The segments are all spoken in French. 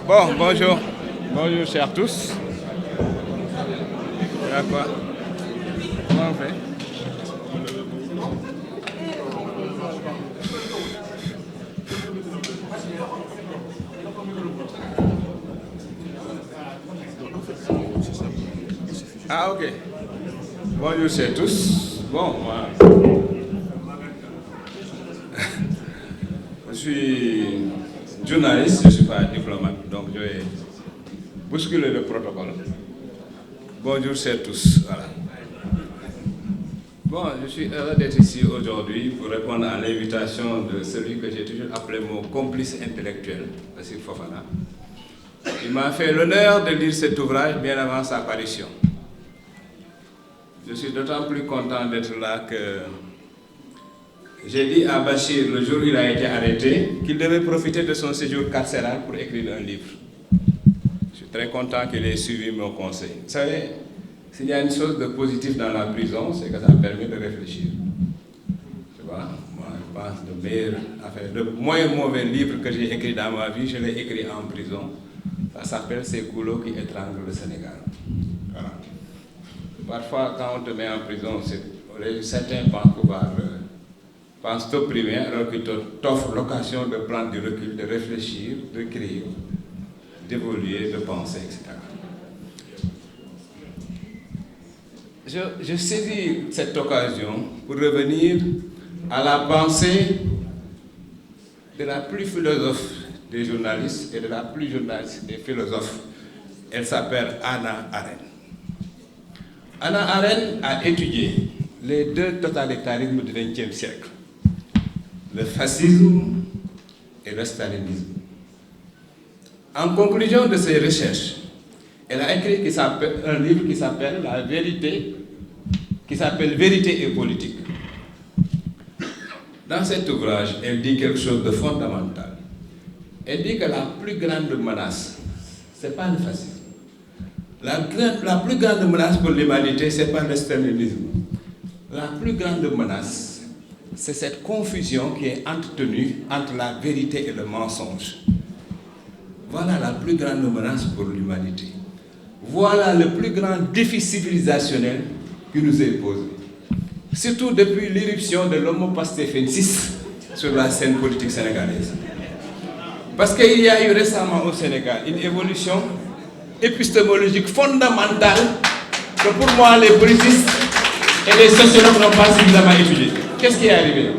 Bon, bonjour. Bonjour, chers tous. Voilà quoi. Comment on fait? Ah, ok. Bonjour, chers tous. Bon, moi, je suis journaliste, je ne suis pas diplomate, donc je vais bousculer le protocole. Bonjour, chers tous. Voilà. Bon, je suis heureux d'être ici aujourd'hui pour répondre à l'invitation de celui que j'ai toujours appelé mon complice intellectuel, Bassirou Fofana. Il m'a fait l'honneur de lire cet ouvrage bien avant sa parution. Je suis d'autant plus content d'être là que j'ai dit à Bachir, le jour où il a été arrêté, qu'il devait profiter de son séjour carcéral pour écrire un livre. Je suis très content qu'il ait suivi mon conseil. Vous savez, s'il y a une chose de positif dans la prison, c'est que ça permet de réfléchir. Tu vois, moi je pense le moins mauvais livre que j'ai écrit dans ma vie, je l'ai écrit en prison. Ça s'appelle Ces goulots qui étranglent le Sénégal. Voilà. Parfois, quand on te met en prison, certains pensent t'opprimer alors qu'ils t'offrent l'occasion de prendre du recul, de réfléchir, de créer, d'évoluer, de penser, etc. Je saisis cette occasion pour revenir à la pensée de la plus philosophe des journalistes et de la plus journaliste des philosophes. Elle s'appelle Hannah Arendt. Hannah Arendt a étudié les deux totalitarismes du XXe siècle, le fascisme et le stalinisme. En conclusion de ses recherches, elle a écrit un livre qui s'appelle Vérité et politique. Dans cet ouvrage, elle dit quelque chose de fondamental. Elle dit que la plus grande menace, ce n'est pas le fascisme. La plus grande menace pour l'humanité, ce n'est pas le stalinisme. La plus grande menace, c'est cette confusion qui est entretenue entre la vérité et le mensonge. Voilà la plus grande menace pour l'humanité. Voilà le plus grand défi civilisationnel qui nous est posé. Surtout depuis l'irruption de l'homo pastefensis sur la scène politique sénégalaise. Parce qu'il y a eu récemment au Sénégal une évolution épistémologique fondamentale que pour moi les politistes et les sociologues n'ont pas suffisamment étudié. Qu'est-ce qui est arrivé?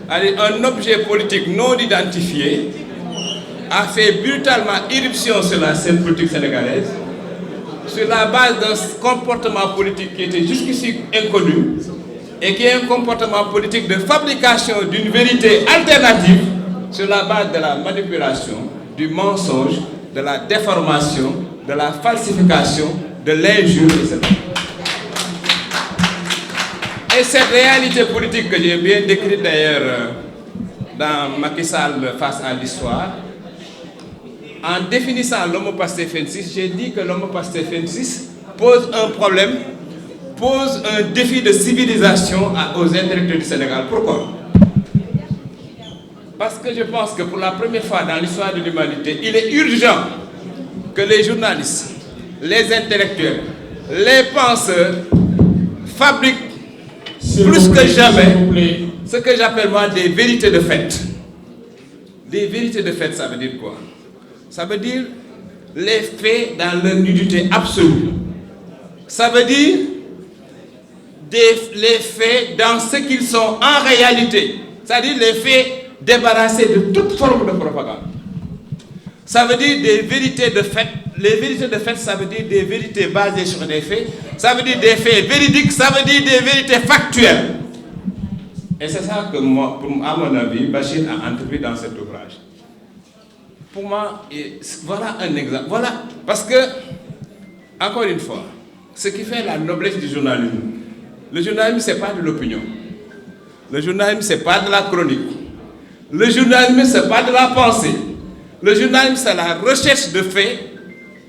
Un objet politique non identifié a fait brutalement irruption sur la scène politique sénégalaise sur la base d'un comportement politique qui était jusqu'ici inconnu et qui est un comportement politique de fabrication d'une vérité alternative sur la base de la manipulation, du mensonge, de la déformation, de la falsification, de l'injure, etc. Et cette réalité politique que j'ai bien décrite d'ailleurs dans Macky Sall face à l'histoire, en définissant l'homo pastefensis, j'ai dit que l'homo pastefensis pose un problème, pose un défi de civilisation aux intellectuels du Sénégal. Pourquoi? Parce que je pense que pour la première fois dans l'histoire de l'humanité, il est urgent que les journalistes, les intellectuels, les penseurs fabriquent plus que jamais ce que j'appelle moi des vérités de fait. Des vérités de fait, ça veut dire quoi? Ça veut dire les faits dans leur nudité absolue. Ça veut dire les faits dans ce qu'ils sont en réalité. C'est-à-dire les faits débarrassés de toute forme de propagande. Ça veut dire des vérités de fait. Les vérités de fait, ça veut dire des vérités basées sur des faits. Ça veut dire des faits véridiques, ça veut dire des vérités factuelles. Et c'est ça que moi, à mon avis, Bachir a entrepris dans cet ouvrage. Pour moi, voilà un exemple. Voilà, parce que, encore une fois, ce qui fait la noblesse du journalisme, le journalisme, ce n'est pas de l'opinion. Le journalisme, ce n'est pas de la chronique. Le journalisme, ce n'est pas de la pensée. Le journalisme, c'est la recherche de faits,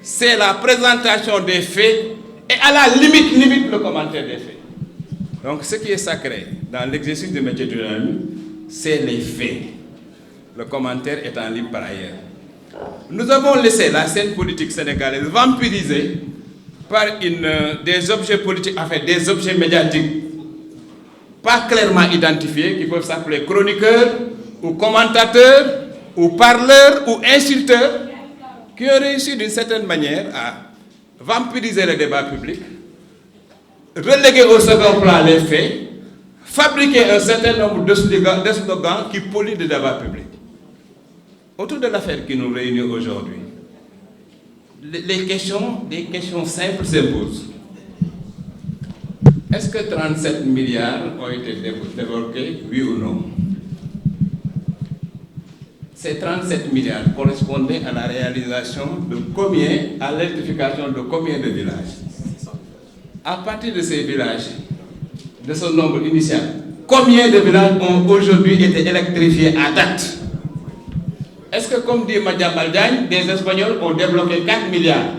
c'est la présentation des faits et à la limite le commentaire des faits. Donc, ce qui est sacré dans l'exercice du métier du journalisme, c'est les faits. Le commentaire étant libre par ailleurs. Nous avons laissé la scène politique sénégalaise vampirisée par des objets politiques, enfin des objets médiatiques pas clairement identifiés, qui peuvent s'appeler chroniqueurs, ou commentateurs, ou parleurs, ou insulteurs, qui ont réussi d'une certaine manière à vampiriser le débat public, reléguer au second plan les faits, fabriquer un certain nombre de slogans qui polluent le débat public. Autour de l'affaire qui nous réunit aujourd'hui, des questions simples s'imposent. Est-ce que 37 milliards ont été débloqués, oui ou non? Ces 37 milliards correspondaient à la réalisation de combien, à l'électrification de combien de villages? À partir de ces villages, de ce nombre initial, combien de villages ont aujourd'hui été électrifiés à date? Est-ce que, comme dit Madia Maldiagne, des Espagnols ont débloqué 4 milliards?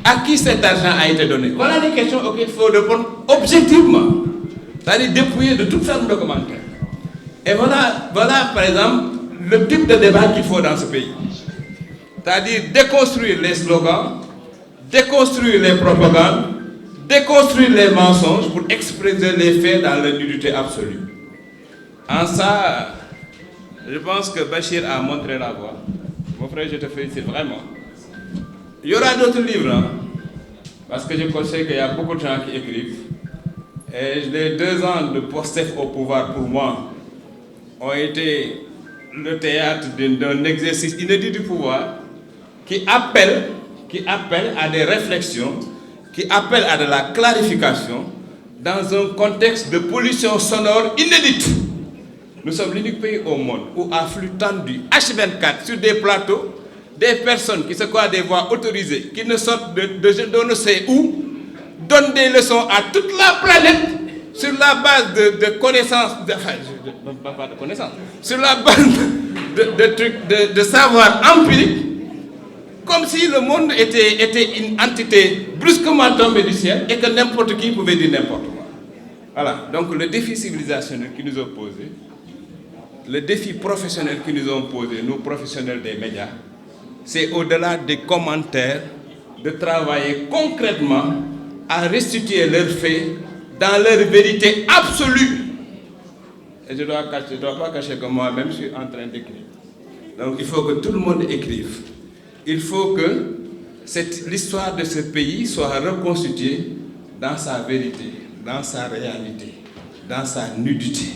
À qui cet argent a été donné? Voilà les questions auxquelles il faut répondre objectivement, c'est-à-dire dépouiller de toute forme de commentaire. Et voilà, par exemple, le type de débat qu'il faut dans ce pays. C'est-à-dire déconstruire les slogans, déconstruire les propagandes, déconstruire les mensonges pour exprimer les faits dans leur nudité absolue. En ça, je pense que Bachir a montré la voie. Mon frère, je te félicite vraiment. Il y aura d'autres livres, hein, parce que je conseille qu'il y a beaucoup de gens qui écrivent. Et les 2 ans de POSTEF au pouvoir, pour moi, ont été le théâtre d'un exercice inédit du pouvoir qui appelle à des réflexions, qui appelle à de la clarification dans un contexte de pollution sonore inédite. Nous sommes l'unique pays au monde où, à flux tendu, H24, sur des plateaux, des personnes qui se croient des voix autorisées, qui ne sortent de je ne sais où, donnent des leçons à toute la planète sur la base de connaissances, pas de connaissances, sur la base de savoir empirique, comme si le monde était une entité brusquement tombée du ciel et que n'importe qui pouvait dire n'importe quoi. Voilà, donc le défi civilisationnel qui nous a posé, le défi professionnel qui nous ont posé, nous professionnels des médias, c'est au-delà des commentaires, de travailler concrètement à restituer leurs faits dans leur vérité absolue. Et je ne dois pas cacher que moi-même je suis en train d'écrire. Donc il faut que tout le monde écrive. Il faut que l'histoire de ce pays soit reconstituée dans sa vérité, dans sa réalité, dans sa nudité.